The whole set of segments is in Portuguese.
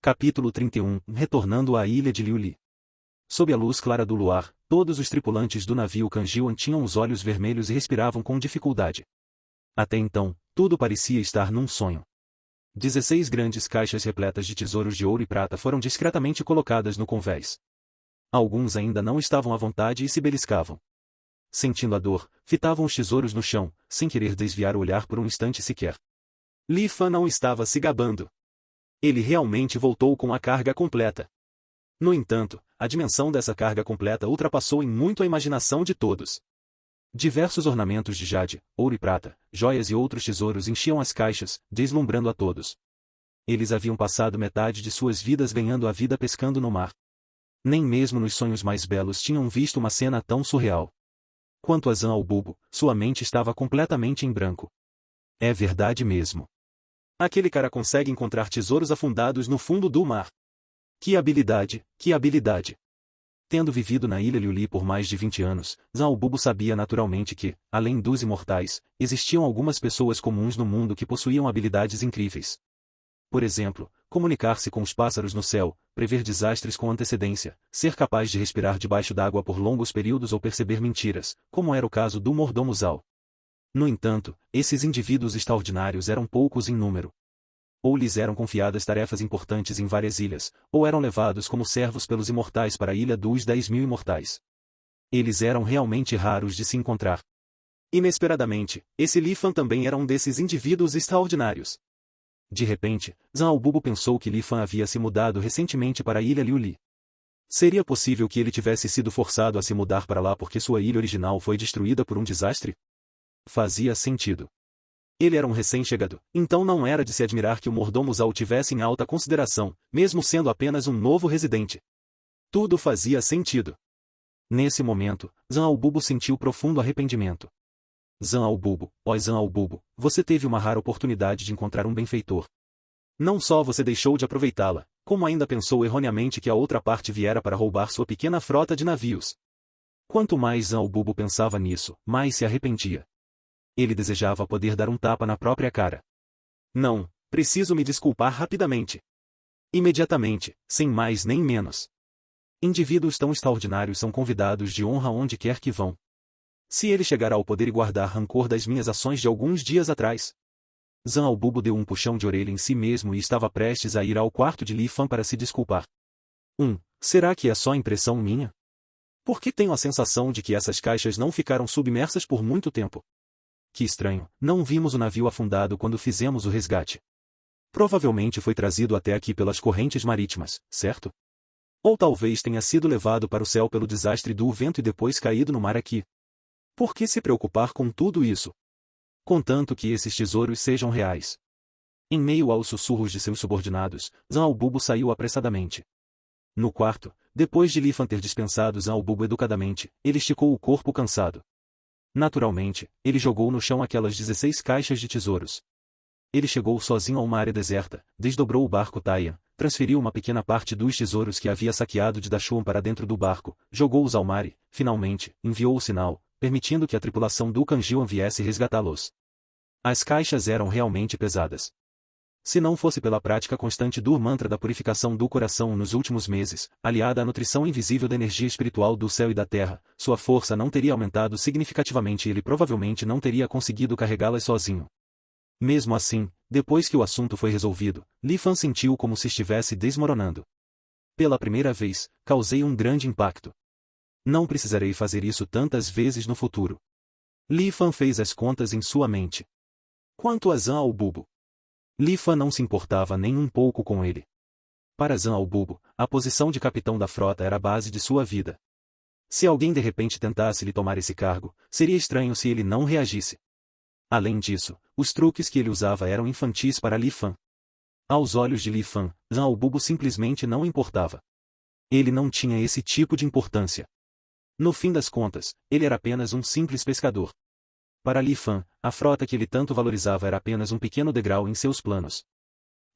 Capítulo 31 Retornando à ilha de Liuli. Sob a luz clara do luar, todos os tripulantes do navio Kanjiwan tinham os olhos vermelhos e respiravam com dificuldade. Até então, tudo parecia estar num sonho. 16 grandes caixas repletas de tesouros de ouro e prata foram discretamente colocadas no convés. Alguns ainda não estavam à vontade e se beliscavam. Sentindo a dor, fitavam os tesouros no chão, sem querer desviar o olhar por um instante sequer. Li Fan não estava se gabando. Ele realmente voltou com a carga completa. No entanto, a dimensão dessa carga completa ultrapassou em muito a imaginação de todos. Diversos ornamentos de jade, ouro e prata, joias e outros tesouros enchiam as caixas, deslumbrando a todos. Eles haviam passado metade de suas vidas ganhando a vida pescando no mar. Nem mesmo nos sonhos mais belos tinham visto uma cena tão surreal. Quanto a Zan al-Bubu, sua mente estava completamente em branco. É verdade mesmo. Aquele cara consegue encontrar tesouros afundados no fundo do mar. Que habilidade, que habilidade! Tendo vivido na ilha Liuli por mais de 20 anos, Zan al-Bubu sabia naturalmente que, além dos imortais, existiam algumas pessoas comuns no mundo que possuíam habilidades incríveis. Por exemplo, comunicar-se com os pássaros no céu, prever desastres com antecedência, ser capaz de respirar debaixo d'água por longos períodos ou perceber mentiras, como era o caso do mordomo Zal. No entanto, esses indivíduos extraordinários eram poucos em número. Ou lhes eram confiadas tarefas importantes em várias ilhas, ou eram levados como servos pelos imortais para a ilha dos 10.000 imortais. Eles eram realmente raros de se encontrar. Inesperadamente, esse Li Fan também era um desses indivíduos extraordinários. De repente, Zan al-Bubu pensou que Li Fan havia se mudado recentemente para a ilha Liuli. Seria possível que ele tivesse sido forçado a se mudar para lá porque sua ilha original foi destruída por um desastre? Fazia sentido. Ele era um recém-chegado, então não era de se admirar que o mordomo Zal tivesse em alta consideração, mesmo sendo apenas um novo residente. Tudo fazia sentido. Nesse momento, Zan al-Bubu sentiu profundo arrependimento. Zan al-Bubu, ó Zan al-Bubu, você teve uma rara oportunidade de encontrar um benfeitor. Não só você deixou de aproveitá-la, como ainda pensou erroneamente que a outra parte viera para roubar sua pequena frota de navios. Quanto mais Zan al-Bubu pensava nisso, mais se arrependia. Ele desejava poder dar um tapa na própria cara. Não, preciso me desculpar rapidamente. Imediatamente, sem mais nem menos. Indivíduos tão extraordinários são convidados de honra onde quer que vão. Se ele chegar ao poder e guardar rancor das minhas ações de alguns dias atrás. Zan al-Bubu deu um puxão de orelha em si mesmo e estava prestes a ir ao quarto de Li Fan para se desculpar. Será que é só impressão minha? Por que tenho a sensação de que essas caixas não ficaram submersas por muito tempo? Que estranho, não vimos o navio afundado quando fizemos o resgate. Provavelmente foi trazido até aqui pelas correntes marítimas, certo? Ou talvez tenha sido levado para o céu pelo desastre do vento e depois caído no mar aqui. Por que se preocupar com tudo isso? Contanto que esses tesouros sejam reais. Em meio aos sussurros de seus subordinados, Zan al-Bubu saiu apressadamente. No quarto, depois de Li Fan ter dispensado Zan al-Bubu educadamente, ele esticou o corpo cansado. Naturalmente, ele jogou no chão aquelas 16 caixas de tesouros. Ele chegou sozinho a uma área deserta, desdobrou o barco Taiyan, transferiu uma pequena parte dos tesouros que havia saqueado de Dachshund para dentro do barco, jogou-os ao mar e, finalmente, enviou o sinal, permitindo que a tripulação do Kanjiwan viesse resgatá-los. As caixas eram realmente pesadas. Se não fosse pela prática constante do mantra da purificação do coração nos últimos meses, aliada à nutrição invisível da energia espiritual do céu e da terra, sua força não teria aumentado significativamente e ele provavelmente não teria conseguido carregá-las sozinho. Mesmo assim, depois que o assunto foi resolvido, Li Fan sentiu como se estivesse desmoronando. Pela primeira vez, causei um grande impacto. Não precisarei fazer isso tantas vezes no futuro. Li Fan fez as contas em sua mente. Quanto a Zan al-Bubu, Li Fan não se importava nem um pouco com ele. Para Zan al-Bubu, a posição de capitão da frota era a base de sua vida. Se alguém de repente tentasse lhe tomar esse cargo, seria estranho se ele não reagisse. Além disso, os truques que ele usava eram infantis para Li Fan. Aos olhos de Li Fan, Zan al-Bubu simplesmente não importava. Ele não tinha esse tipo de importância. No fim das contas, ele era apenas um simples pescador. Para Li Fan, a frota que ele tanto valorizava era apenas um pequeno degrau em seus planos.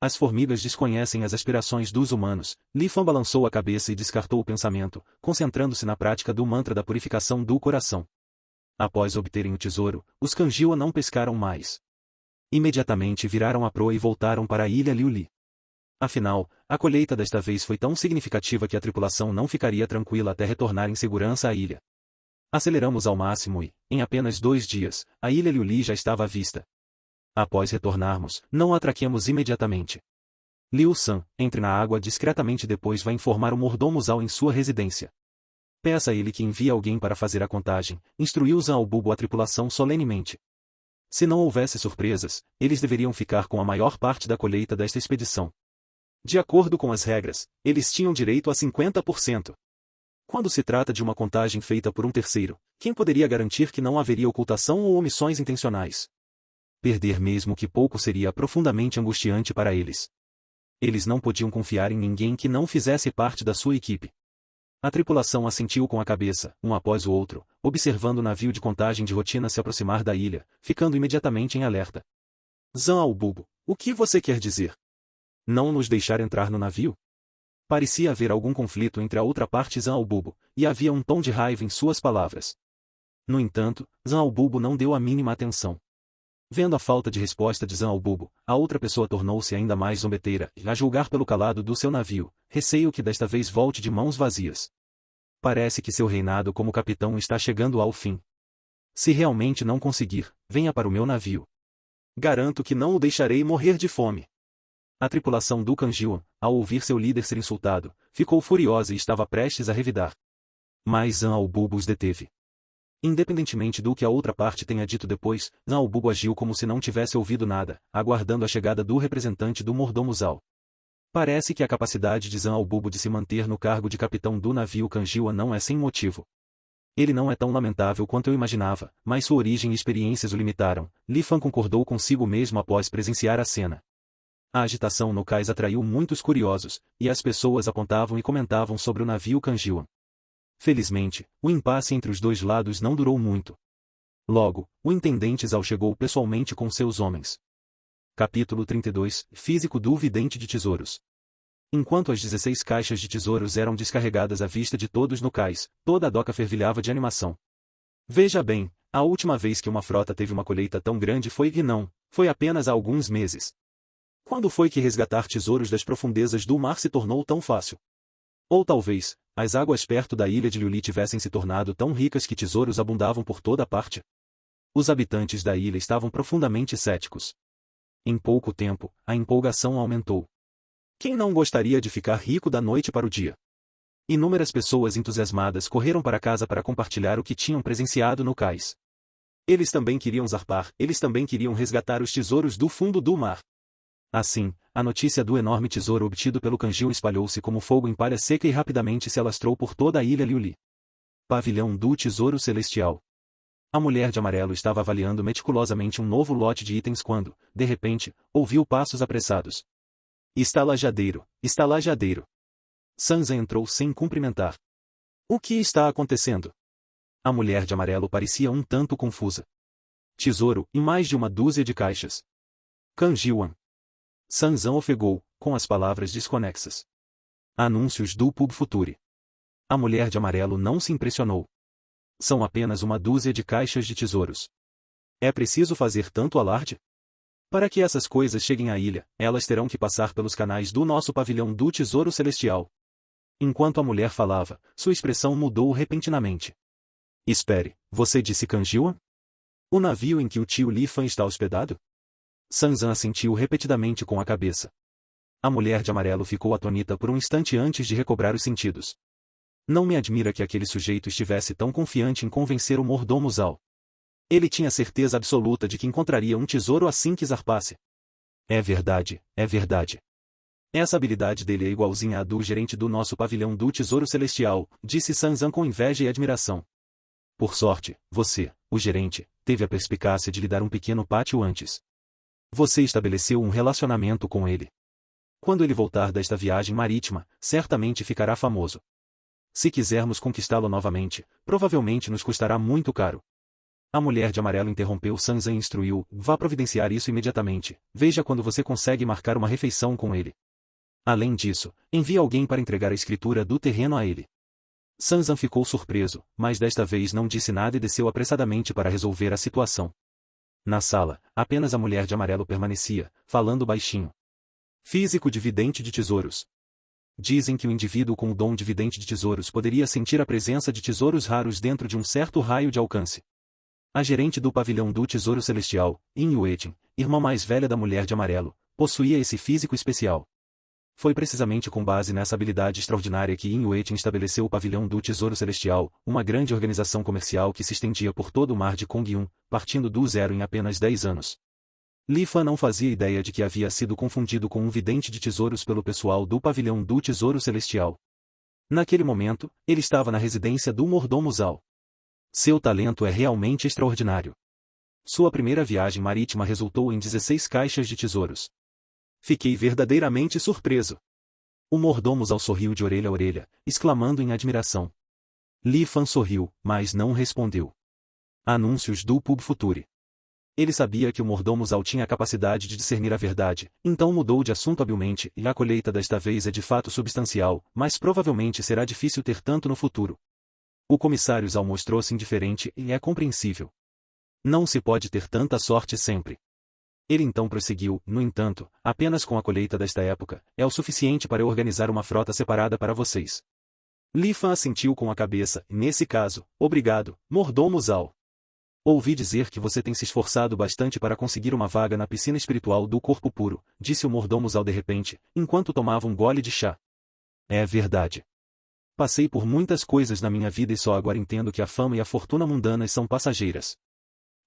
As formigas desconhecem as aspirações dos humanos. Li Fan balançou a cabeça e descartou o pensamento, concentrando-se na prática do mantra da purificação do coração. Após obterem o tesouro, os Kanjiwan não pescaram mais. Imediatamente viraram a proa e voltaram para a ilha Liuli. Afinal, a colheita desta vez foi tão significativa que a tripulação não ficaria tranquila até retornar em segurança à ilha. Aceleramos ao máximo e, em apenas 2 dias, a ilha Liuli já estava à vista. Após retornarmos, não a atraquemos imediatamente. Liu San, entre na água discretamente, depois vai informar o mordomo Zhao em sua residência. Peça a ele que envie alguém para fazer a contagem, instruiu Zhao Bubo a tripulação solenemente. Se não houvesse surpresas, eles deveriam ficar com a maior parte da colheita desta expedição. De acordo com as regras, eles tinham direito a 50%. Quando se trata de uma contagem feita por um terceiro, quem poderia garantir que não haveria ocultação ou omissões intencionais? Perder mesmo que pouco seria profundamente angustiante para eles. Eles não podiam confiar em ninguém que não fizesse parte da sua equipe. A tripulação assentiu com a cabeça, um após o outro, observando o navio de contagem de rotina se aproximar da ilha, ficando imediatamente em alerta. Zhao Bubo, o que você quer dizer? Não nos deixar entrar no navio? Parecia haver algum conflito entre a outra parte e Zhao Bubo, e havia um tom de raiva em suas palavras. No entanto, Zhao Bubo não deu a mínima atenção. Vendo a falta de resposta de Zhao Bubo, a outra pessoa tornou-se ainda mais zombeteira, a julgar pelo calado do seu navio, receio que desta vez volte de mãos vazias. Parece que seu reinado como capitão está chegando ao fim. Se realmente não conseguir, venha para o meu navio. Garanto que não o deixarei morrer de fome. A tripulação do Kanjiwan, ao ouvir seu líder ser insultado, ficou furiosa e estava prestes a revidar. Mas Zhao Bubo os deteve. Independentemente do que a outra parte tenha dito depois, Zhao Bubo agiu como se não tivesse ouvido nada, aguardando a chegada do representante do mordomo Zhao. Parece que a capacidade de Zhao Bubo de se manter no cargo de capitão do navio Kanjiwan não é sem motivo. Ele não é tão lamentável quanto eu imaginava, mas sua origem e experiências o limitaram. Li Fan concordou consigo mesmo após presenciar a cena. A agitação no cais atraiu muitos curiosos, e as pessoas apontavam e comentavam sobre o navio Kanjiwan. Felizmente, o impasse entre os dois lados não durou muito. Logo, o intendente Zhao chegou pessoalmente com seus homens. Capítulo 32 – Físico do Vidente de Tesouros. Enquanto as 16 caixas de tesouros eram descarregadas à vista de todos no cais, toda a doca fervilhava de animação. Veja bem, a última vez que uma frota teve uma colheita tão grande foi apenas há alguns meses. Quando foi que resgatar tesouros das profundezas do mar se tornou tão fácil? Ou talvez, as águas perto da ilha de Liuli tivessem se tornado tão ricas que tesouros abundavam por toda parte? Os habitantes da ilha estavam profundamente céticos. Em pouco tempo, a empolgação aumentou. Quem não gostaria de ficar rico da noite para o dia? Inúmeras pessoas entusiasmadas correram para casa para compartilhar o que tinham presenciado no cais. Eles também queriam zarpar, eles também queriam resgatar os tesouros do fundo do mar. Assim, a notícia do enorme tesouro obtido pelo Kanjiwan espalhou-se como fogo em palha seca e rapidamente se alastrou por toda a ilha Liuli. Pavilhão do Tesouro Celestial. A mulher de amarelo estava avaliando meticulosamente um novo lote de itens quando, de repente, ouviu passos apressados. Estalajadeiro, estalajadeiro. Sansa entrou sem cumprimentar. O que está acontecendo? A mulher de amarelo parecia um tanto confusa. Tesouro, e mais de uma dúzia de caixas. Kanjiwan. Sansa ofegou, com as palavras desconexas. Anúncios do Pub Future. A mulher de amarelo não se impressionou. São apenas uma dúzia de caixas de tesouros. É preciso fazer tanto alarde? Para que essas coisas cheguem à ilha, elas terão que passar pelos canais do nosso pavilhão do Tesouro Celestial. Enquanto a mulher falava, sua expressão mudou repentinamente. Espere, você disse Kanjiwan? O navio em que o tio Li Fan está hospedado? Sansa assentiu repetidamente com a cabeça. A mulher de amarelo ficou atônita por um instante antes de recobrar os sentidos. Não me admira que aquele sujeito estivesse tão confiante em convencer o mordomo Zhao. Ele tinha certeza absoluta de que encontraria um tesouro assim que zarpasse. É verdade, é verdade. Essa habilidade dele é igualzinha à do gerente do nosso pavilhão do Tesouro Celestial, disse Sansa com inveja e admiração. Por sorte, você, o gerente, teve a perspicácia de lhe dar um pequeno pátio antes. Você estabeleceu um relacionamento com ele. Quando ele voltar desta viagem marítima, certamente ficará famoso. Se quisermos conquistá-lo novamente, provavelmente nos custará muito caro. A mulher de amarelo interrompeu Sansa e instruiu, vá providenciar isso imediatamente, veja quando você consegue marcar uma refeição com ele. Além disso, envie alguém para entregar a escritura do terreno a ele. Sansa ficou surpreso, mas desta vez não disse nada e desceu apressadamente para resolver a situação. Na sala, apenas a mulher de amarelo permanecia, falando baixinho. Físico de vidente de tesouros. Dizem que o indivíduo com o dom de vidente de tesouros poderia sentir a presença de tesouros raros dentro de um certo raio de alcance. A gerente do pavilhão do Tesouro Celestial, Yin Yueting, irmã mais velha da mulher de amarelo, possuía esse físico especial. Foi precisamente com base nessa habilidade extraordinária que Yin Yueting estabeleceu o pavilhão do Tesouro Celestial, uma grande organização comercial que se estendia por todo o mar de Kongyun, partindo do zero em apenas 10 anos. Li Fan não fazia ideia de que havia sido confundido com um vidente de tesouros pelo pessoal do pavilhão do Tesouro Celestial. Naquele momento, ele estava na residência do mordomo Zhao. Seu talento é realmente extraordinário. Sua primeira viagem marítima resultou em 16 caixas de tesouros. Fiquei verdadeiramente surpreso. O mordomo Zhao sorriu de orelha a orelha, exclamando em admiração. Li Fan sorriu, mas não respondeu. Anúncios do Pub Future. Ele sabia que o mordomo Zhao tinha a capacidade de discernir a verdade, então mudou de assunto habilmente, e a colheita desta vez é de fato substancial, mas provavelmente será difícil ter tanto no futuro. O comissário Zhao mostrou-se indiferente e é compreensível. Não se pode ter tanta sorte sempre. Ele então prosseguiu, no entanto, apenas com a colheita desta época, é o suficiente para eu organizar uma frota separada para vocês. Li Fan assentiu com a cabeça, e nesse caso, obrigado, mordomo Zhao. Ouvi dizer que você tem se esforçado bastante para conseguir uma vaga na piscina espiritual do corpo puro, disse o mordomo Zhao de repente, enquanto tomava um gole de chá. É verdade. Passei por muitas coisas na minha vida e só agora entendo que a fama e a fortuna mundanas são passageiras.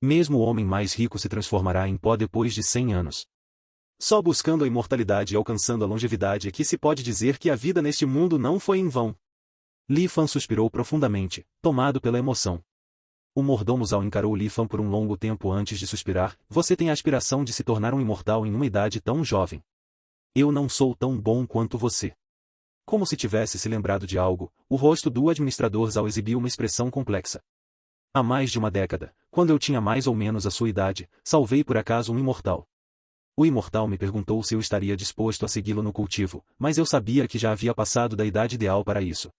Mesmo o homem mais rico se transformará em pó depois de 100 anos. Só buscando a imortalidade e alcançando a longevidade é que se pode dizer que a vida neste mundo não foi em vão. Li Fan suspirou profundamente, tomado pela emoção. O mordomo Zhao encarou Li Fan por um longo tempo antes de suspirar. Você tem a aspiração de se tornar um imortal em uma idade tão jovem. Eu não sou tão bom quanto você. Como se tivesse se lembrado de algo, o rosto do administrador Zhao exibiu uma expressão complexa. Há mais de uma década, quando eu tinha mais ou menos a sua idade, salvei por acaso um imortal. O imortal me perguntou se eu estaria disposto a segui-lo no cultivo, mas eu sabia que já havia passado da idade ideal para isso.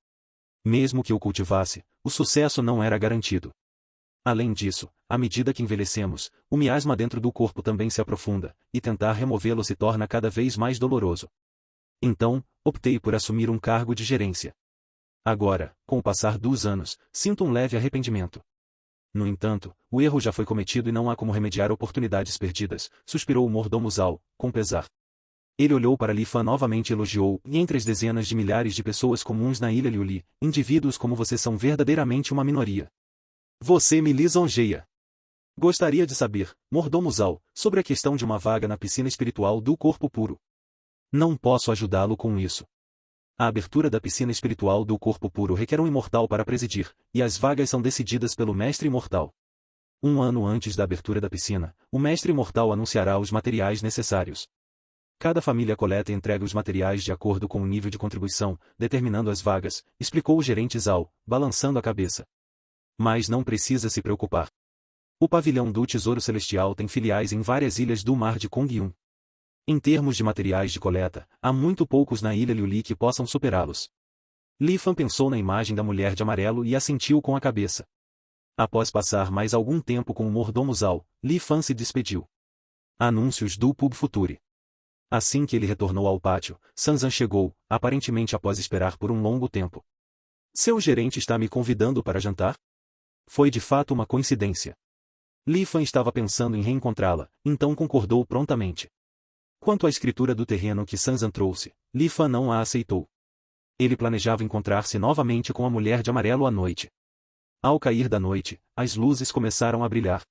Mesmo que eu cultivasse, o sucesso não era garantido. Além disso, à medida que envelhecemos, o miasma dentro do corpo também se aprofunda, e tentar removê-lo se torna cada vez mais doloroso. Então, optei por assumir um cargo de gerência. Agora, com o passar dos anos, sinto um leve arrependimento. No entanto, o erro já foi cometido e não há como remediar oportunidades perdidas, suspirou o mordomo Zhao, com pesar. Ele olhou para Li Fan novamente e elogiou, e entre as dezenas de milhares de pessoas comuns na ilha Liuli, indivíduos como você são verdadeiramente uma minoria. Você me lisonjeia. Gostaria de saber, mordomo Zhao, sobre a questão de uma vaga na piscina espiritual do corpo puro. Não posso ajudá-lo com isso. A abertura da piscina espiritual do corpo puro requer um imortal para presidir, e as vagas são decididas pelo mestre imortal. Um ano antes da abertura da piscina, o mestre imortal anunciará os materiais necessários. Cada família coleta e entrega os materiais de acordo com o nível de contribuição, determinando as vagas, explicou o gerente Zhao, balançando a cabeça. Mas não precisa se preocupar. O pavilhão do Tesouro Celestial tem filiais em várias ilhas do mar de Kongyun. Em termos de materiais de coleta, há muito poucos na ilha Liuli que possam superá-los. Li Fan pensou na imagem da mulher de amarelo e assentiu com a cabeça. Após passar mais algum tempo com o mordomo Zhao, Li Fan se despediu. Anúncios do Pub Future. Assim que ele retornou ao pátio, Sanzan chegou, aparentemente após esperar por um longo tempo. Seu gerente está me convidando para jantar? Foi de fato uma coincidência. Li Fan estava pensando em reencontrá-la, então concordou prontamente. Quanto à escritura do terreno que Sanzan trouxe, Li Fan não a aceitou. Ele planejava encontrar-se novamente com a mulher de amarelo à noite. Ao cair da noite, as luzes começaram a brilhar.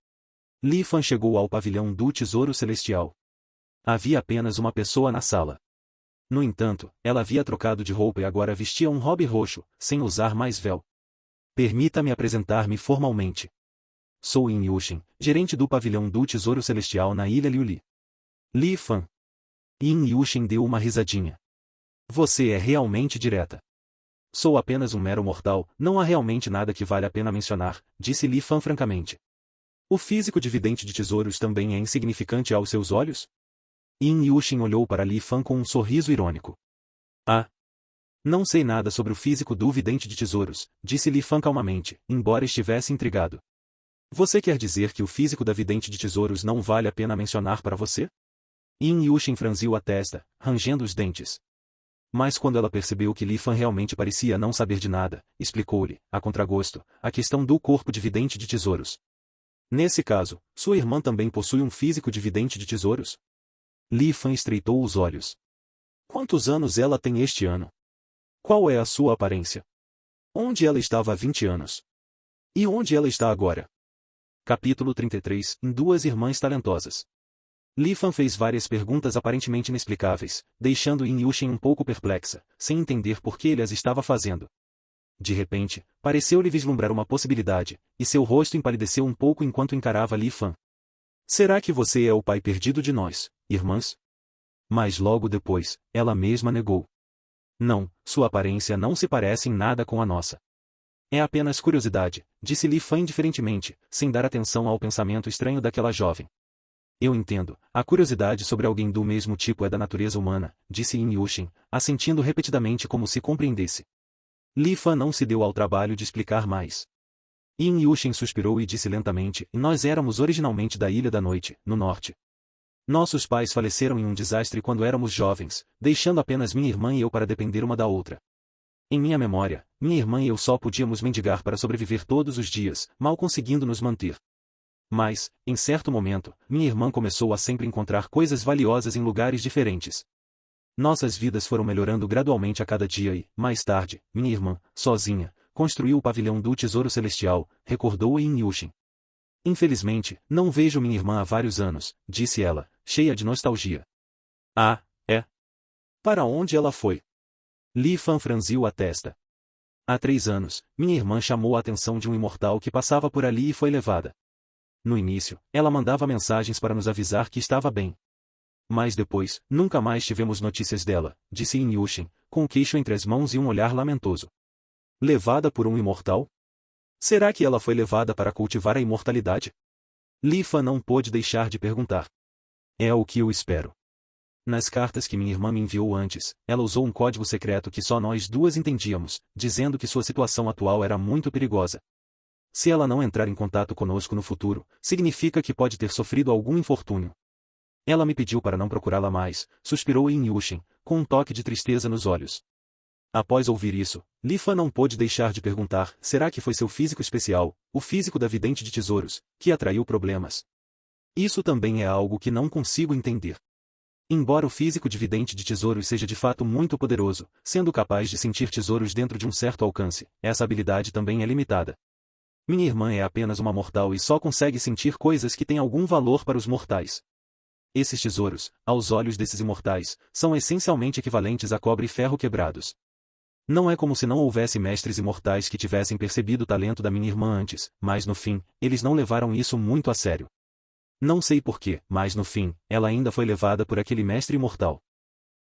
Li Fan chegou ao pavilhão do Tesouro Celestial. Havia apenas uma pessoa na sala. No entanto, ela havia trocado de roupa e agora vestia um robe roxo, sem usar mais véu. Permita-me apresentar-me formalmente. Sou Yin Yuxin, gerente do pavilhão do Tesouro Celestial na ilha Liuli. Li Fan. Yin Yuxin deu uma risadinha. Você é realmente direta. Sou apenas um mero mortal, não há realmente nada que vale a pena mencionar, disse Li Fan francamente. O físico de vidente de tesouros também é insignificante aos seus olhos? Yin Yuxin olhou para Li Fan com um sorriso irônico. Ah! Não sei nada sobre o físico do vidente de tesouros, disse Li Fan calmamente, embora estivesse intrigado. Você quer dizer que o físico da vidente de tesouros não vale a pena mencionar para você? Yin Yushin franziu a testa, rangendo os dentes. Mas quando ela percebeu que Li Fan realmente parecia não saber de nada, explicou-lhe, a contragosto, a questão do corpo de vidente de tesouros. Nesse caso, sua irmã também possui um físico de vidente de tesouros? Li Fan estreitou os olhos. Quantos anos ela tem este ano? Qual é a sua aparência? Onde ela estava há 20 anos? E onde ela está agora? Capítulo 33 Em Duas Irmãs Talentosas. Li Fan fez várias perguntas aparentemente inexplicáveis, deixando Yin Yushin um pouco perplexa, sem entender por que ele as estava fazendo. De repente, pareceu-lhe vislumbrar uma possibilidade, e seu rosto empalideceu um pouco enquanto encarava Li Fan. Será que você é o pai perdido de nós, irmãs? Mas logo depois, ela mesma negou. Não, sua aparência não se parece em nada com a nossa. É apenas curiosidade, disse Li Fan indiferentemente, sem dar atenção ao pensamento estranho daquela jovem. Eu entendo, a curiosidade sobre alguém do mesmo tipo é da natureza humana, disse Yin Yushin, assentindo repetidamente como se compreendesse. Li Fan não se deu ao trabalho de explicar mais. Yin Yushin suspirou e disse lentamente, nós éramos originalmente da Ilha da Noite, no norte. Nossos pais faleceram em um desastre quando éramos jovens, deixando apenas minha irmã e eu para depender uma da outra. Em minha memória, minha irmã e eu só podíamos mendigar para sobreviver todos os dias, mal conseguindo nos manter. Mas, em certo momento, minha irmã começou a sempre encontrar coisas valiosas em lugares diferentes. Nossas vidas foram melhorando gradualmente a cada dia e, mais tarde, minha irmã, sozinha, construiu o pavilhão do Tesouro Celestial, recordou Yin Yushin. Infelizmente, não vejo minha irmã há vários anos, disse ela, cheia de nostalgia. Ah, é? Para onde ela foi? Li Fan franziu a testa. Há 3 anos, minha irmã chamou a atenção de um imortal que passava por ali e foi levada. No início, ela mandava mensagens para nos avisar que estava bem. Mas depois, nunca mais tivemos notícias dela, disse Yin Yushin, com o queixo entre as mãos e um olhar lamentoso. Levada por um imortal? Será que ela foi levada para cultivar a imortalidade? Li Fan não pôde deixar de perguntar. É o que eu espero. Nas cartas que minha irmã me enviou antes, ela usou um código secreto que só nós duas entendíamos, dizendo que sua situação atual era muito perigosa. Se ela não entrar em contato conosco no futuro, significa que pode ter sofrido algum infortúnio. Ela me pediu para não procurá-la mais, suspirou Yin Yushin, com um toque de tristeza nos olhos. Após ouvir isso, Li Fan não pôde deixar de perguntar, será que foi seu físico especial, o físico da vidente de tesouros, que atraiu problemas? Isso também é algo que não consigo entender. Embora o físico de vidente de tesouros seja de fato muito poderoso, sendo capaz de sentir tesouros dentro de um certo alcance, essa habilidade também é limitada. Minha irmã é apenas uma mortal e só consegue sentir coisas que têm algum valor para os mortais. Esses tesouros, aos olhos desses imortais, são essencialmente equivalentes a cobre e ferro quebrados. Não é como se não houvesse mestres imortais que tivessem percebido o talento da minha irmã antes, mas no fim, eles não levaram isso muito a sério. Não sei porquê, mas no fim, ela ainda foi levada por aquele mestre imortal.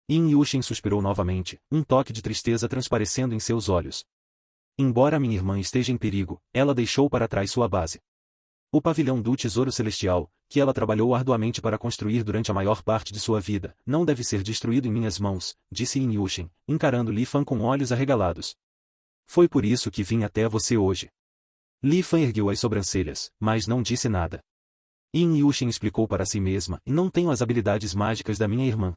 Yin Yushin suspirou novamente, um toque de tristeza transparecendo em seus olhos. Embora minha irmã esteja em perigo, ela deixou para trás sua base. O pavilhão do Tesouro Celestial, que ela trabalhou arduamente para construir durante a maior parte de sua vida, não deve ser destruído em minhas mãos, disse Yin Yushin, encarando Li Fan com olhos arregalados. Foi por isso que vim até você hoje. Li Fan ergueu as sobrancelhas, mas não disse nada. Yin Yushin explicou para si mesma, não tenho as habilidades mágicas da minha irmã.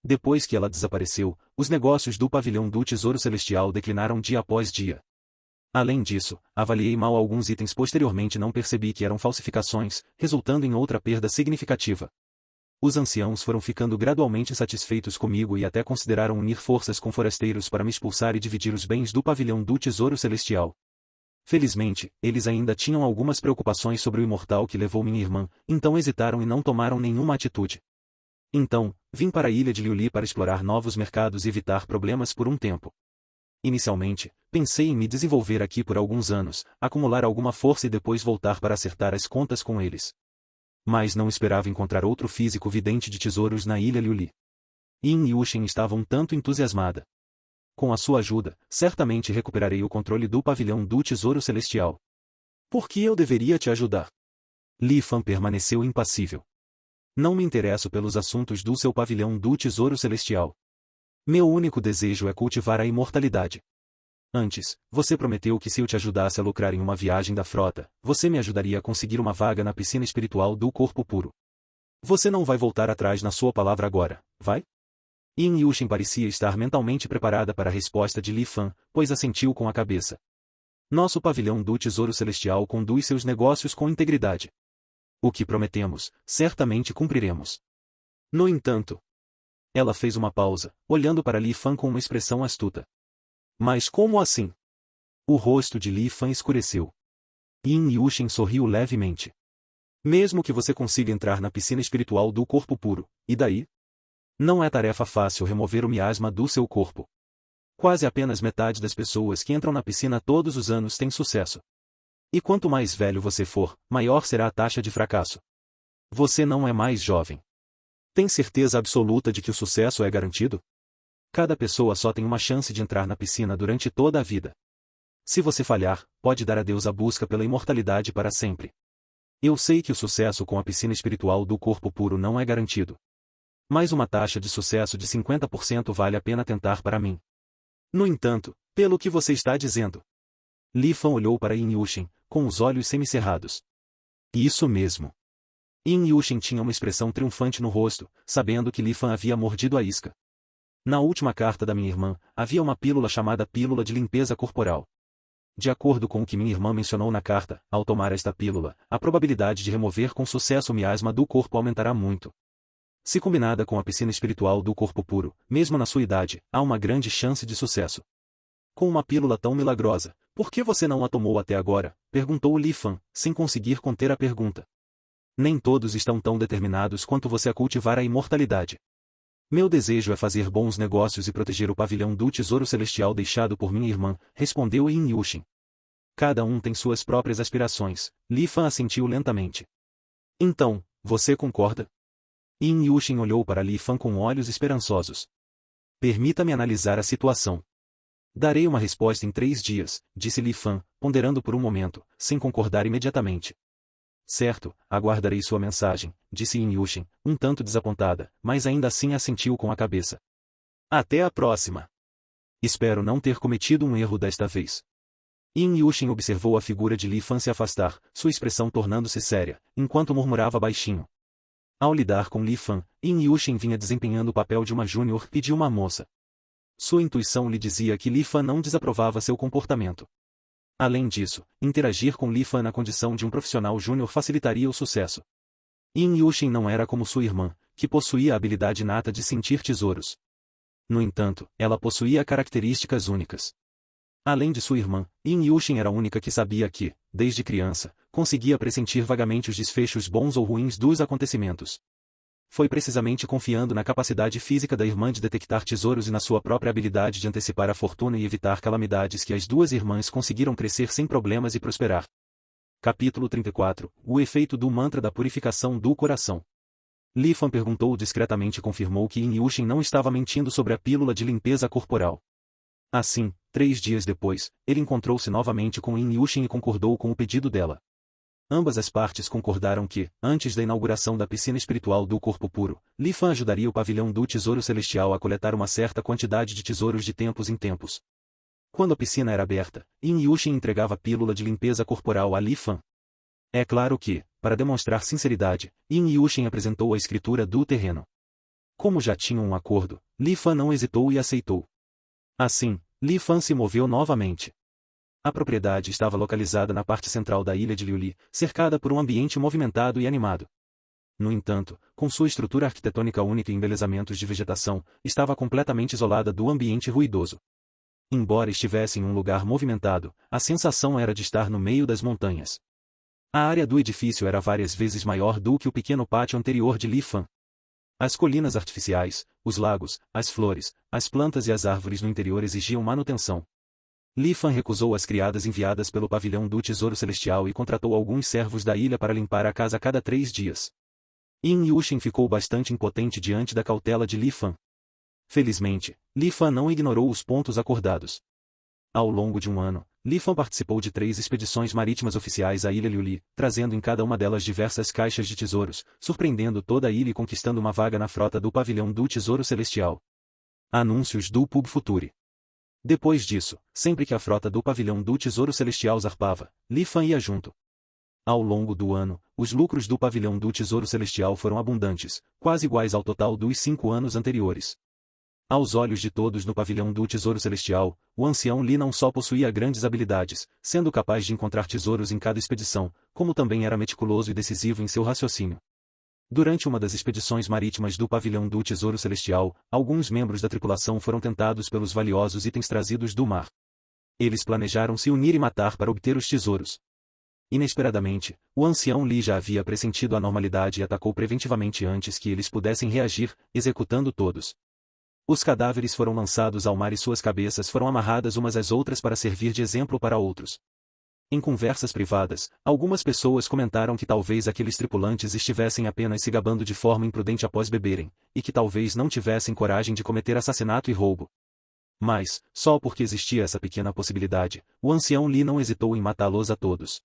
Depois que ela desapareceu, os negócios do pavilhão do Tesouro Celestial declinaram dia após dia. Além disso, avaliei mal alguns itens posteriormente e não percebi que eram falsificações, resultando em outra perda significativa. Os anciãos foram ficando gradualmente insatisfeitos comigo e até consideraram unir forças com forasteiros para me expulsar e dividir os bens do pavilhão do Tesouro Celestial. Felizmente, eles ainda tinham algumas preocupações sobre o imortal que levou minha irmã, então hesitaram e não tomaram nenhuma atitude. Então, vim para a ilha de Liuli para explorar novos mercados e evitar problemas por um tempo. Inicialmente, pensei em me desenvolver aqui por alguns anos, acumular alguma força e depois voltar para acertar as contas com eles. Mas não esperava encontrar outro físico vidente de tesouros na ilha Liuli. Yin Yushin estava um tanto entusiasmada. Com a sua ajuda, certamente recuperarei o controle do pavilhão do Tesouro Celestial. Por que eu deveria te ajudar? Li Fan permaneceu impassível. Não me interesso pelos assuntos do seu pavilhão do Tesouro Celestial. Meu único desejo é cultivar a imortalidade. Antes, você prometeu que se eu te ajudasse a lucrar em uma viagem da frota, você me ajudaria a conseguir uma vaga na piscina espiritual do corpo puro. Você não vai voltar atrás na sua palavra agora, vai? Yin Yushin parecia estar mentalmente preparada para a resposta de Li Fan, pois assentiu com a cabeça. Nosso pavilhão do Tesouro Celestial conduz seus negócios com integridade. O que prometemos, certamente cumpriremos. No entanto, ela fez uma pausa, olhando para Li Fan com uma expressão astuta. Mas como assim? O rosto de Li Fan escureceu. Yin Yushin sorriu levemente. Mesmo que você consiga entrar na piscina espiritual do corpo puro, e daí? Não é tarefa fácil remover o miasma do seu corpo. Quase apenas metade das pessoas que entram na piscina todos os anos tem sucesso. E quanto mais velho você for, maior será a taxa de fracasso. Você não é mais jovem. Tem certeza absoluta de que o sucesso é garantido? Cada pessoa só tem uma chance de entrar na piscina durante toda a vida. Se você falhar, pode dar adeus à busca pela imortalidade para sempre. Eu sei que o sucesso com a piscina espiritual do corpo puro não é garantido. Mas uma taxa de sucesso de 50% vale a pena tentar para mim. No entanto, pelo que você está dizendo. Li Fan olhou para Yin Yushin, com os olhos semicerrados. Isso mesmo. Yin Yushin tinha uma expressão triunfante no rosto, sabendo que Li Fan havia mordido a isca. Na última carta da minha irmã, havia uma pílula chamada pílula de limpeza corporal. De acordo com o que minha irmã mencionou na carta, ao tomar esta pílula, a probabilidade de remover com sucesso o miasma do corpo aumentará muito. Se combinada com a piscina espiritual do corpo puro, mesmo na sua idade, há uma grande chance de sucesso. Com uma pílula tão milagrosa, por que você não a tomou até agora? Perguntou Li Fan, sem conseguir conter a pergunta. Nem todos estão tão determinados quanto você a cultivar a imortalidade. Meu desejo é fazer bons negócios e proteger o pavilhão do tesouro celestial deixado por minha irmã, respondeu Yin Yushin. Cada um tem suas próprias aspirações, Li Fan assentiu lentamente. Então, você concorda? Yin Yushin olhou para Li Fan com olhos esperançosos. Permita-me analisar a situação. Darei uma resposta em 3 dias, disse Li Fan, ponderando por um momento, sem concordar imediatamente. Certo, aguardarei sua mensagem, disse Yin Yushin, um tanto desapontada, mas ainda assim assentiu com a cabeça. Até a próxima. Espero não ter cometido um erro desta vez. Yin Yushin observou a figura de Li Fan se afastar, sua expressão tornando-se séria, enquanto murmurava baixinho. Ao lidar com Li Fan, Yin Yushin vinha desempenhando o papel de uma júnior e de uma moça. Sua intuição lhe dizia que Li Fan não desaprovava seu comportamento. Além disso, interagir com Li Fan na condição de um profissional júnior facilitaria o sucesso. Yin Yushin não era como sua irmã, que possuía a habilidade inata de sentir tesouros. No entanto, ela possuía características únicas. Além de sua irmã, Yin Yushin era a única que sabia que, desde criança, conseguia pressentir vagamente os desfechos bons ou ruins dos acontecimentos. Foi precisamente confiando na capacidade física da irmã de detectar tesouros e na sua própria habilidade de antecipar a fortuna e evitar calamidades que as duas irmãs conseguiram crescer sem problemas e prosperar. Capítulo 34 – O efeito do mantra da purificação do coração. Li Fan perguntou discretamente e confirmou que Yin Yushin não estava mentindo sobre a pílula de limpeza corporal. Assim, 3 dias depois, ele encontrou-se novamente com Yin Yushin e concordou com o pedido dela. Ambas as partes concordaram que, antes da inauguração da piscina espiritual do corpo puro, Li Fan ajudaria o pavilhão do tesouro celestial a coletar uma certa quantidade de tesouros de tempos em tempos. Quando a piscina era aberta, Yin Yushin entregava a pílula de limpeza corporal a Li Fan. É claro que, para demonstrar sinceridade, Yin Yushin apresentou a escritura do terreno. Como já tinham um acordo, Li Fan não hesitou e aceitou. Assim, Li Fan se moveu novamente. A propriedade estava localizada na parte central da ilha de Liuli, cercada por um ambiente movimentado e animado. No entanto, com sua estrutura arquitetônica única e embelezamentos de vegetação, estava completamente isolada do ambiente ruidoso. Embora estivesse em um lugar movimentado, a sensação era de estar no meio das montanhas. A área do edifício era várias vezes maior do que o pequeno pátio anterior de Li Fan. As colinas artificiais, os lagos, as flores, as plantas e as árvores no interior exigiam manutenção. Li Fan recusou as criadas enviadas pelo pavilhão do Tesouro Celestial e contratou alguns servos da ilha para limpar a casa a cada 3 dias. Yin Yushin ficou bastante impotente diante da cautela de Li Fan. Felizmente, Li Fan não ignorou os pontos acordados. Ao longo de um ano, Li Fan participou de 3 expedições marítimas oficiais à ilha Liuli, trazendo em cada uma delas diversas caixas de tesouros, surpreendendo toda a ilha e conquistando uma vaga na frota do pavilhão do Tesouro Celestial. Anúncios do Pub Future. Depois disso, sempre que a frota do pavilhão do Tesouro Celestial zarpava, Li Fan ia junto. Ao longo do ano, os lucros do pavilhão do Tesouro Celestial foram abundantes, quase iguais ao total dos 5 anos anteriores. Aos olhos de todos no pavilhão do Tesouro Celestial, o ancião Li não só possuía grandes habilidades, sendo capaz de encontrar tesouros em cada expedição, como também era meticuloso e decisivo em seu raciocínio. Durante uma das expedições marítimas do pavilhão do Tesouro Celestial, alguns membros da tripulação foram tentados pelos valiosos itens trazidos do mar. Eles planejaram se unir e matar para obter os tesouros. Inesperadamente, o ancião Li já havia pressentido a anormalidade e atacou preventivamente antes que eles pudessem reagir, executando todos. Os cadáveres foram lançados ao mar e suas cabeças foram amarradas umas às outras para servir de exemplo para outros. Em conversas privadas, algumas pessoas comentaram que talvez aqueles tripulantes estivessem apenas se gabando de forma imprudente após beberem, e que talvez não tivessem coragem de cometer assassinato e roubo. Mas, só porque existia essa pequena possibilidade, o ancião Li não hesitou em matá-los a todos.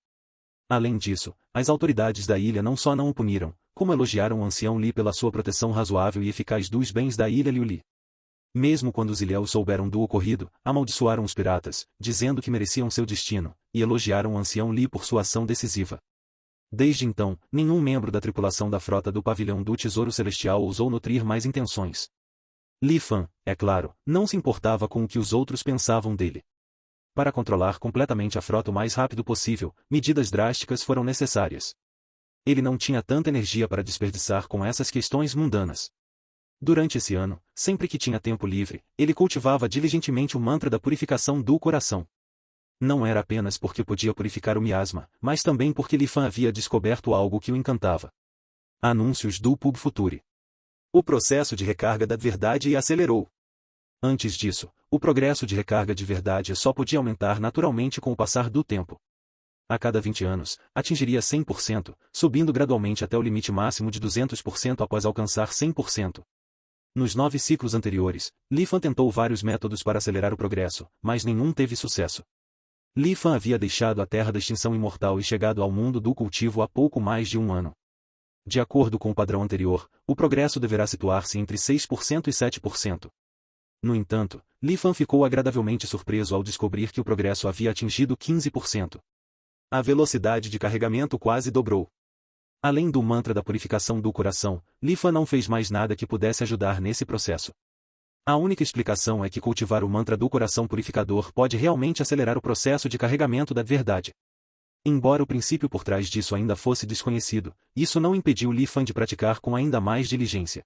Além disso, as autoridades da ilha não só não o puniram, como elogiaram o ancião Li pela sua proteção razoável e eficaz dos bens da ilha Liuli. Mesmo quando os ilhéus souberam do ocorrido, amaldiçoaram os piratas, dizendo que mereciam seu destino, e elogiaram o ancião Li por sua ação decisiva. Desde então, nenhum membro da tripulação da frota do pavilhão do Tesouro Celestial ousou nutrir mais intenções. Li Fan, é claro, não se importava com o que os outros pensavam dele. Para controlar completamente a frota o mais rápido possível, medidas drásticas foram necessárias. Ele não tinha tanta energia para desperdiçar com essas questões mundanas. Durante esse ano, sempre que tinha tempo livre, ele cultivava diligentemente o mantra da purificação do coração. Não era apenas porque podia purificar o miasma, mas também porque Li Fan havia descoberto algo que o encantava. Anúncios do Pub Future. O processo de recarga da verdade acelerou. Antes disso, o progresso de recarga de verdade só podia aumentar naturalmente com o passar do tempo. A cada 20 anos, atingiria 100%, subindo gradualmente até o limite máximo de 200% após alcançar 100%. Nos 9 ciclos anteriores, Li Fan tentou vários métodos para acelerar o progresso, mas nenhum teve sucesso. Li Fan havia deixado a Terra da Extinção Imortal e chegado ao mundo do cultivo há pouco mais de um ano. De acordo com o padrão anterior, o progresso deverá situar-se entre 6% e 7%. No entanto, Li Fan ficou agradavelmente surpreso ao descobrir que o progresso havia atingido 15%. A velocidade de carregamento quase dobrou. Além do mantra da purificação do coração, Li Fan não fez mais nada que pudesse ajudar nesse processo. A única explicação é que cultivar o mantra do coração purificador pode realmente acelerar o processo de carregamento da verdade. Embora o princípio por trás disso ainda fosse desconhecido, isso não impediu Li Fan de praticar com ainda mais diligência.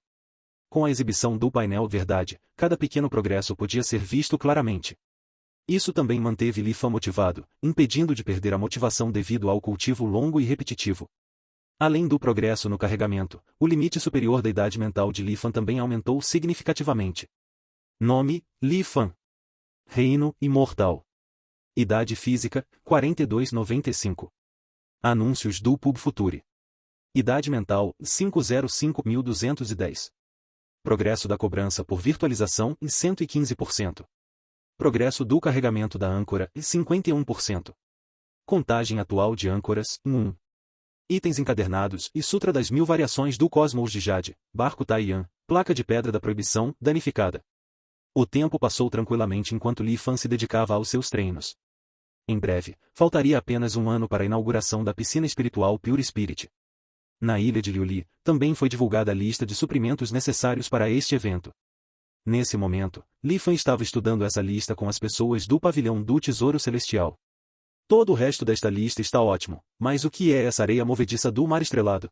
Com a exibição do painel Verdade, cada pequeno progresso podia ser visto claramente. Isso também manteve Li Fan motivado, impedindo de perder a motivação devido ao cultivo longo e repetitivo. Além do progresso no carregamento, o limite superior da idade mental de Li Fan também aumentou significativamente. Nome: Li Fan. Reino: Imortal. Idade física: 42,95. Anúncios do Pub Future. Idade mental: 505.210. Progresso da cobrança por virtualização: 115%. Progresso do carregamento da âncora: 51%. Contagem atual de âncoras: 1. Itens encadernados e Sutra das 1000 variações do Cosmos de Jade, Barco Taiyan, Placa de Pedra da Proibição, danificada. O tempo passou tranquilamente enquanto Li Fan se dedicava aos seus treinos. Em breve, faltaria apenas um ano para a inauguração da piscina espiritual Pure Spirit. Na ilha de Liuli, também foi divulgada a lista de suprimentos necessários para este evento. Nesse momento, Li Fan estava estudando essa lista com as pessoas do pavilhão do Tesouro Celestial. Todo o resto desta lista está ótimo, mas o que é essa areia movediça do mar estrelado?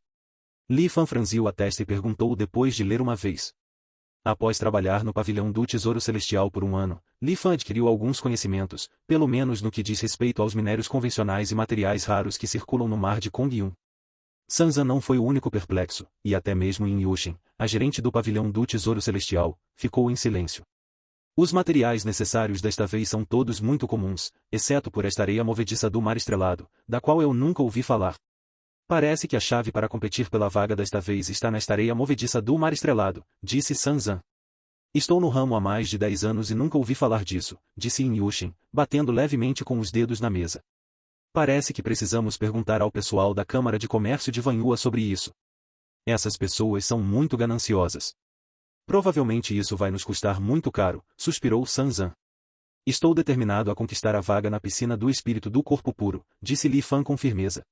Li Fan franziu a testa e perguntou depois de ler uma vez. Após trabalhar no pavilhão do Tesouro Celestial por um ano, Li Fan adquiriu alguns conhecimentos, pelo menos no que diz respeito aos minérios convencionais e materiais raros que circulam no mar de Kongyun. Sanzan não foi o único perplexo, e até mesmo Yin Yushin, a gerente do pavilhão do Tesouro Celestial, ficou em silêncio. Os materiais necessários desta vez são todos muito comuns, exceto por esta areia movediça do mar estrelado, da qual eu nunca ouvi falar. Parece que a chave para competir pela vaga desta vez está nesta areia movediça do mar estrelado, disse Sanzan. Estou no ramo há mais de 10 anos e nunca ouvi falar disso, disse Yin Yushin, batendo levemente com os dedos na mesa. Parece que precisamos perguntar ao pessoal da Câmara de Comércio de Vanhua sobre isso. Essas pessoas são muito gananciosas. Provavelmente isso vai nos custar muito caro, suspirou Sanzan. Estou determinado a conquistar a vaga na piscina do espírito do corpo puro, disse Li Fan com firmeza.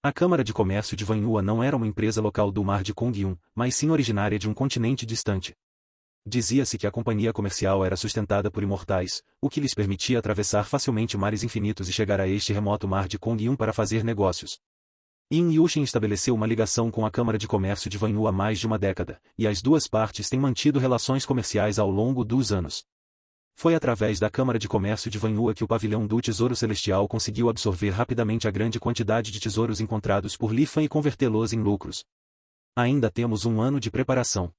A Câmara de Comércio de Vanhua não era uma empresa local do mar de Kongyun, mas sim originária de um continente distante. Dizia-se que a companhia comercial era sustentada por imortais, o que lhes permitia atravessar facilmente mares infinitos e chegar a este remoto mar de Kongyun para fazer negócios. Yin Yushin estabeleceu uma ligação com a Câmara de Comércio de Vanhu há mais de uma década, e as duas partes têm mantido relações comerciais ao longo dos anos. Foi através da Câmara de Comércio de Vanhua que o pavilhão do Tesouro Celestial conseguiu absorver rapidamente a grande quantidade de tesouros encontrados por Li Fan e convertê-los em lucros. Ainda temos um ano de preparação.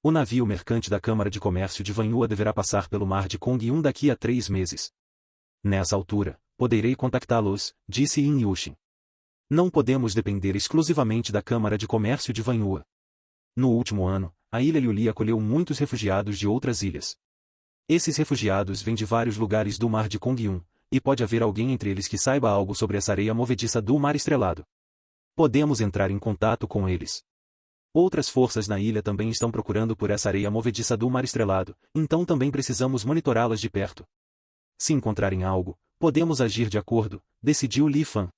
O navio mercante da Câmara de Comércio de Vanhua deverá passar pelo mar de Kongyun daqui a 3 meses. Nessa altura, poderei contactá-los, disse Yin Yushin. Não podemos depender exclusivamente da Câmara de Comércio de Vanhua. No último ano, a ilha Liuli acolheu muitos refugiados de outras ilhas. Esses refugiados vêm de vários lugares do mar de Kongyun, e pode haver alguém entre eles que saiba algo sobre essa areia movediça do mar estrelado. Podemos entrar em contato com eles. Outras forças na ilha também estão procurando por essa areia movediça do mar estrelado, então também precisamos monitorá-las de perto. Se encontrarem algo, podemos agir de acordo, decidiu Li Fan.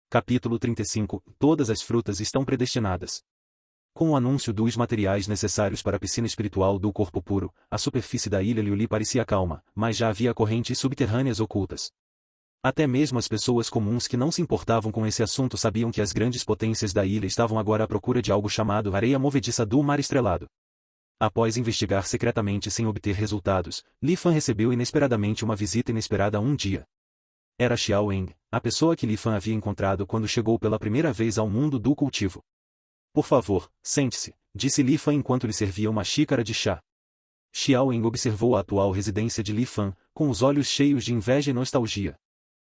Capítulo 35 Todas as frutas estão predestinadas. Com o anúncio dos materiais necessários para a piscina espiritual do corpo puro, a superfície da ilha Liuli parecia calma, mas já havia correntes subterrâneas ocultas. Até mesmo as pessoas comuns que não se importavam com esse assunto sabiam que as grandes potências da ilha estavam agora à procura de algo chamado areia movediça do mar estrelado. Após investigar secretamente sem obter resultados, Li Fan recebeu inesperadamente uma visita inesperada um dia. Era Xiao Wang, a pessoa que Li Fan havia encontrado quando chegou pela primeira vez ao mundo do cultivo. Por favor, sente-se, disse Li Fan enquanto lhe servia uma xícara de chá. Xiao Wang observou a atual residência de Li Fan, com os olhos cheios de inveja e nostalgia.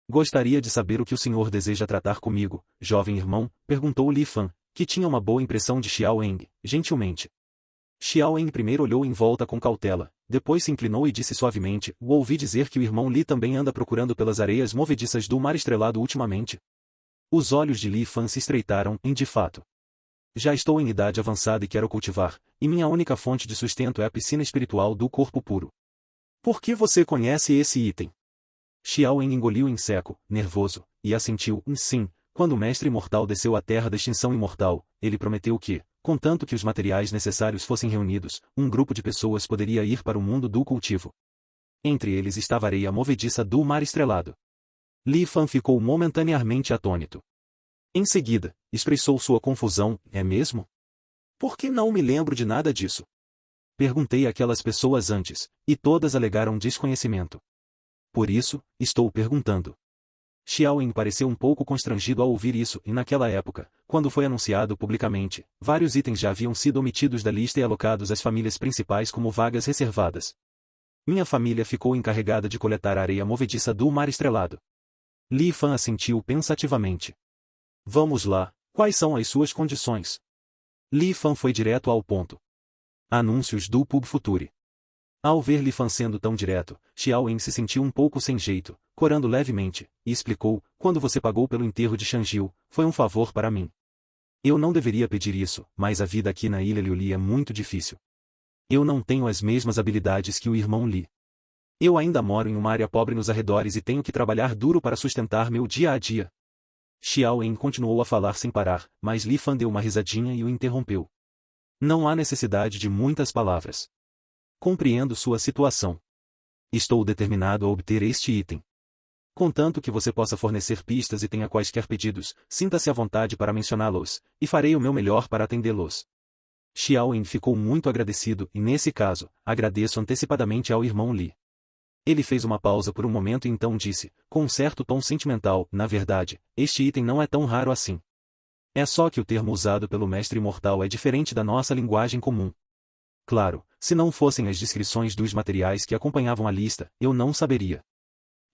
Gostaria de saber o que o senhor deseja tratar comigo, jovem irmão, perguntou Li Fan, que tinha uma boa impressão de Xiao Wang, gentilmente. Xiao Wang primeiro olhou em volta com cautela, depois se inclinou e disse suavemente, ouvi dizer que o irmão Li também anda procurando pelas areias movediças do mar estrelado ultimamente. Os olhos de Li Fan se estreitaram, de fato. Já estou em idade avançada e quero cultivar, e minha única fonte de sustento é a piscina espiritual do corpo puro. Por que você conhece esse item? Xiao Wang engoliu em seco, nervoso, e assentiu, sim, quando o mestre imortal desceu à terra da extinção imortal, ele prometeu que, contanto que os materiais necessários fossem reunidos, um grupo de pessoas poderia ir para o mundo do cultivo. Entre eles estava a areia movediça do mar estrelado. Li Fan ficou momentaneamente atônito. Em seguida, expressou sua confusão, é mesmo? Por que não me lembro de nada disso? Perguntei àquelas pessoas antes, e todas alegaram desconhecimento. Por isso, estou perguntando. Xiao Wang pareceu um pouco constrangido ao ouvir isso e naquela época, quando foi anunciado publicamente, vários itens já haviam sido omitidos da lista e alocados às famílias principais como vagas reservadas. Minha família ficou encarregada de coletar a areia movediça do mar estrelado. Li Fan assentiu pensativamente. Vamos lá, quais são as suas condições? Li Fan foi direto ao ponto. Anúncios do Pub Future. Ao ver Li Fan sendo tão direto, Xiao Wang se sentiu um pouco sem jeito, corando levemente, e explicou, quando você pagou pelo enterro de Shangjiu, foi um favor para mim. Eu não deveria pedir isso, mas a vida aqui na ilha Liuli é muito difícil. Eu não tenho as mesmas habilidades que o irmão Li. Eu ainda moro em uma área pobre nos arredores e tenho que trabalhar duro para sustentar meu dia a dia. Xiao Wang continuou a falar sem parar, mas Li Fan deu uma risadinha e o interrompeu. Não há necessidade de muitas palavras. Compreendo sua situação. Estou determinado a obter este item. Contanto que você possa fornecer pistas e tenha quaisquer pedidos, sinta-se à vontade para mencioná-los, e farei o meu melhor para atendê-los. Xiao Wang ficou muito agradecido e nesse caso, agradeço antecipadamente ao irmão Li. Ele fez uma pausa por um momento e então disse, com um certo tom sentimental, na verdade, este item não é tão raro assim. É só que o termo usado pelo mestre imortal é diferente da nossa linguagem comum. Claro, se não fossem as descrições dos materiais que acompanhavam a lista, eu não saberia.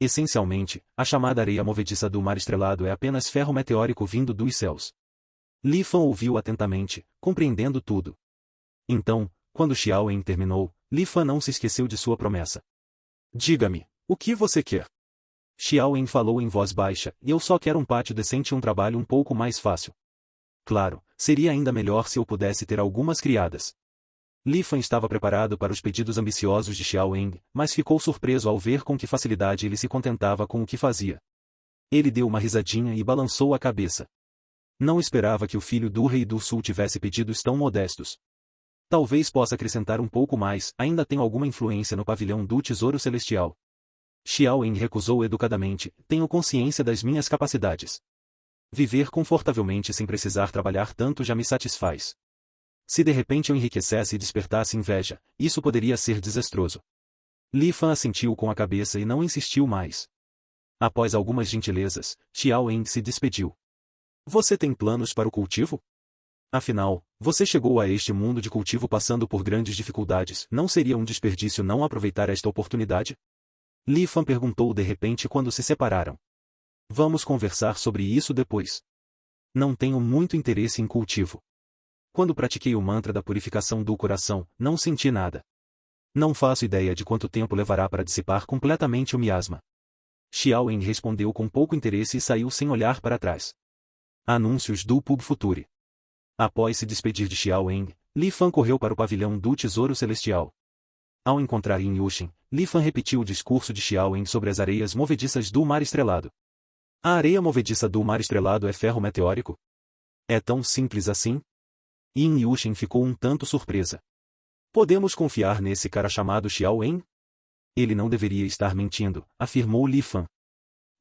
Essencialmente, a chamada areia movediça do mar estrelado é apenas ferro meteórico vindo dos céus. Li Fan ouviu atentamente, compreendendo tudo. Então, quando Xiao Wang terminou, Li Fan não se esqueceu de sua promessa. Diga-me, o que você quer? Xiao Wang falou em voz baixa, eu só quero um pátio decente e um trabalho um pouco mais fácil. Claro, seria ainda melhor se eu pudesse ter algumas criadas. Li Fan estava preparado para os pedidos ambiciosos de Xiao Wang, mas ficou surpreso ao ver com que facilidade ele se contentava com o que fazia. Ele deu uma risadinha e balançou a cabeça. Não esperava que o filho do rei do sul tivesse pedidos tão modestos. Talvez possa acrescentar um pouco mais, ainda tenho alguma influência no pavilhão do Tesouro Celestial. Xiao Eng recusou educadamente, tenho consciência das minhas capacidades. Viver confortavelmente sem precisar trabalhar tanto já me satisfaz. Se de repente eu enriquecesse e despertasse inveja, isso poderia ser desastroso. Li Fan assentiu com a cabeça e não insistiu mais. Após algumas gentilezas, Xiao Eng se despediu. Você tem planos para o cultivo? Afinal, você chegou a este mundo de cultivo passando por grandes dificuldades, não seria um desperdício não aproveitar esta oportunidade? Li Fan perguntou de repente quando se separaram. Vamos conversar sobre isso depois. Não tenho muito interesse em cultivo. Quando pratiquei o mantra da purificação do coração, não senti nada. Não faço ideia de quanto tempo levará para dissipar completamente o miasma. Xiao Eng respondeu com pouco interesse e saiu sem olhar para trás. Anúncios do Pub Future. Após se despedir de Xiao Eng, Li Fan correu para o pavilhão do Tesouro Celestial. Ao encontrar Yin Yushin, Li Fan repetiu o discurso de Xiao Eng sobre as areias movediças do Mar Estrelado. A areia movediça do Mar Estrelado é ferro meteórico? É tão simples assim? Yin Yushin ficou um tanto surpresa. Podemos confiar nesse cara chamado Xiao Eng? Ele não deveria estar mentindo, afirmou Li Fan.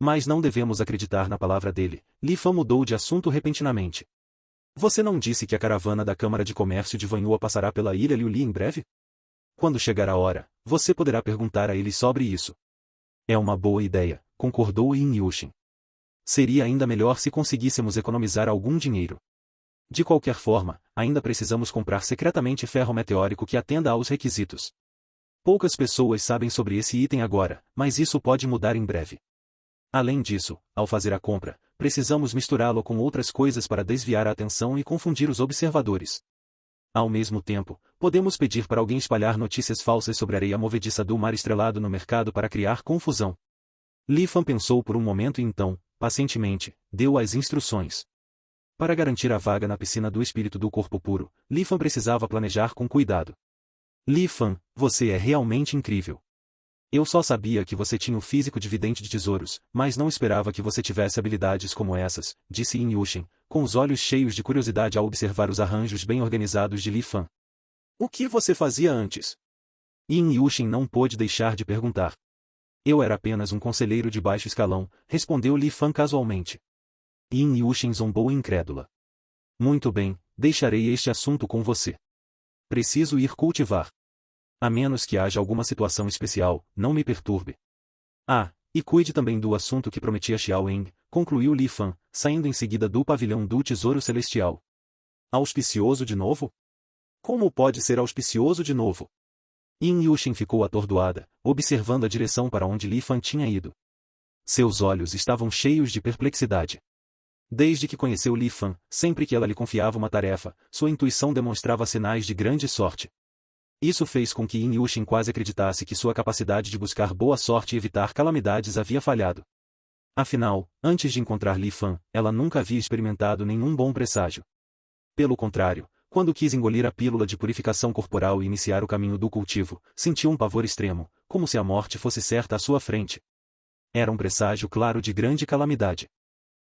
Mas não devemos acreditar na palavra dele. Li Fan mudou de assunto repentinamente. Você não disse que a caravana da Câmara de Comércio de Vanhua passará pela ilha Liuli em breve? Quando chegar a hora, você poderá perguntar a ele sobre isso. É uma boa ideia, concordou Yin Yushin. Seria ainda melhor se conseguíssemos economizar algum dinheiro. De qualquer forma, ainda precisamos comprar secretamente ferro meteórico que atenda aos requisitos. Poucas pessoas sabem sobre esse item agora, mas isso pode mudar em breve. Além disso, ao fazer a compra, precisamos misturá-lo com outras coisas para desviar a atenção e confundir os observadores. Ao mesmo tempo, podemos pedir para alguém espalhar notícias falsas sobre a areia movediça do Mar Estrelado no mercado para criar confusão. Li Fan pensou por um momento e então, pacientemente, deu as instruções. Para garantir a vaga na piscina do espírito do corpo puro, Li Fan precisava planejar com cuidado. Li Fan, você é realmente incrível. Eu só sabia que você tinha o físico de vidente de tesouros, mas não esperava que você tivesse habilidades como essas, disse Yin Yushin, com os olhos cheios de curiosidade ao observar os arranjos bem organizados de Li Fan. O que você fazia antes? Yin Yushin não pôde deixar de perguntar. Eu era apenas um conselheiro de baixo escalão, respondeu Li Fan casualmente. Yin Yushin zombou incrédula. Muito bem, deixarei este assunto com você. Preciso ir cultivar. A menos que haja alguma situação especial, não me perturbe. Ah, e cuide também do assunto que prometia Xiao Eng, concluiu Li Fan, saindo em seguida do pavilhão do Tesouro Celestial. Auspicioso de novo? Como pode ser auspicioso de novo? Yin Yushin ficou atordoada, observando a direção para onde Li Fan tinha ido. Seus olhos estavam cheios de perplexidade. Desde que conheceu Li Fan, sempre que ela lhe confiava uma tarefa, sua intuição demonstrava sinais de grande sorte. Isso fez com que Yin Yushin quase acreditasse que sua capacidade de buscar boa sorte e evitar calamidades havia falhado. Afinal, antes de encontrar Li Fan, ela nunca havia experimentado nenhum bom presságio. Pelo contrário, quando quis engolir a pílula de purificação corporal e iniciar o caminho do cultivo, sentiu um pavor extremo, como se a morte fosse certa à sua frente. Era um presságio claro de grande calamidade.